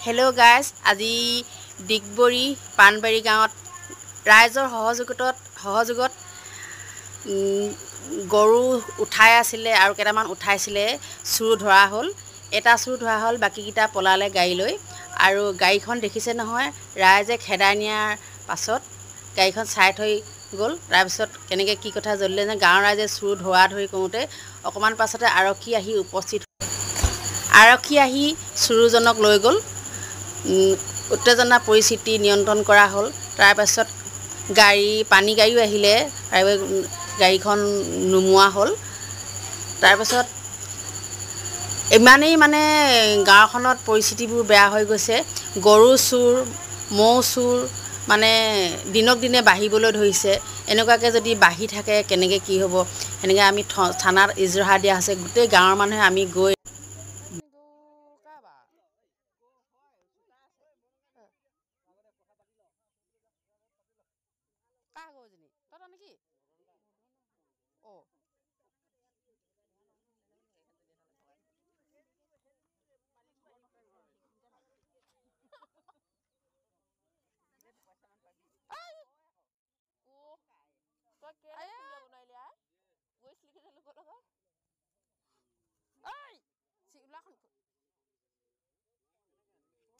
Hello' guys, আজি ডিগবৰী পাণবাৰী গাঁৱত ৰাইজৰ সহযোগত গৰু উঠাই আছিলে আৰু কেইটামান উঠাইছিলে। চুৰ ধৰা হ'ল, এটা চুৰ ধৰা হ'ল, বাকীকেইটা পলালে গাড়ী লৈ। আৰু গাড়ীখন দেখিছে নহয়, ৰাইজে খেদাই নিয়াৰ পাছত গাড়ীখন চাই থৈ গ'ল। তাৰপিছত কেনেকৈ কি কথা জ্বলিলে যে গাঁৱৰ ৰাইজে চুৰ ধৰা ধৰি কৰোঁতে অকণমান পাছতে আৰক্ষী আহি উপস্থিত। আৰক্ষী আহি চুৰজনক লৈ গ'ল। উত্তেজনা পৰিস্থিতি নিয়ন্ত্ৰণ কৰা হ'ল। তাৰপাছত পানী গাড়ীও আহিলে, গাড়ীখন নুমোৱা হ'ল। তাৰপাছত ইমানেই গাঁওখনত পৰিস্থিতিবোৰ বেয়া হৈ গৈছে। গৰু চুৰ, ম'হ চুৰ দিনক দিনে বাঢ়িবলৈ ধৰিছে। এনেকুৱাকৈ যদি বাঢ়ি থাকে কেনেকৈ কি হ'ব। সেনেকৈ আমি থানাত ইজৰাহাৰ দিয়া হৈছে। গোটেই গাঁৱৰ মানুহে আমি গৈ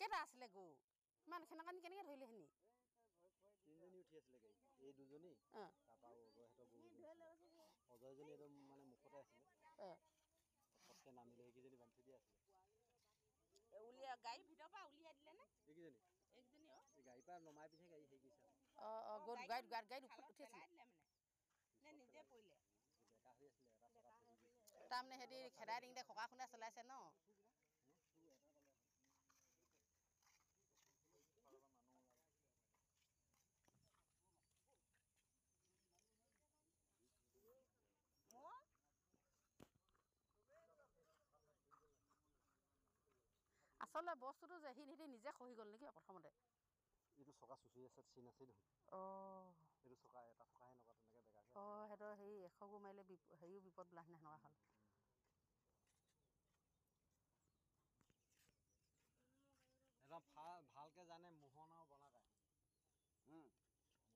কেইটা আছিলে গৰু? ইমান সেনেকৈ কেনেকৈ ধৰিলে সিনি? তিনিজনী উঠি আছিলে গাড়ী, এই দুজনী তাৰপৰা অজয়জনী একদম মুখতে আছিলে। পটকৈ নামি লৈ এইকেইজনী বান্ধি থৈ দিয়া আছিলে। গাড়ীৰ ভিতৰৰ পৰা উলিয়াই দিলে নে? এইকেইজনী গাড়ীৰ পৰা নমাই পিনে গাড়ী হেৰি কৰিছে। গাড়ীত উঠি আছিলে নিজে পৰিলে। তাৰমানে সিহঁতি খেদাই দিওঁতে ককা খুন্দাই চলাইছে ন? আচলতে বস্তুটো যে সিহঁতি নিজে খহি গ'ল নেকি প্ৰথমতে? এইটো চকা চুচৰি আছে, চিন আছে দেখোন। এইটো চকা এটা চকা সেনেকুৱা তেনেকৈ বেগাইছে। সিহঁতৰ হেৰি এশ গো মাৰিলে হেৰিও বিপদ বোলা সেনেকুৱা হ'ল। একদম ভালকৈ জানে মোহন আৰু বনাগাই।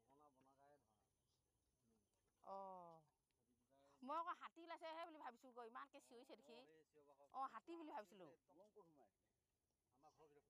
মোহন আৰু বনাগায়ে ধৰা। মই আকৌ হাতী ওলাইছেহে বুলি ভাবিছোঁ গৈ, ইমানকৈ চিঞৰিছে দেখি। হাতী বুলি ভাবিছিলোঁ। আমাৰ ঘৰৰ ভিতৰত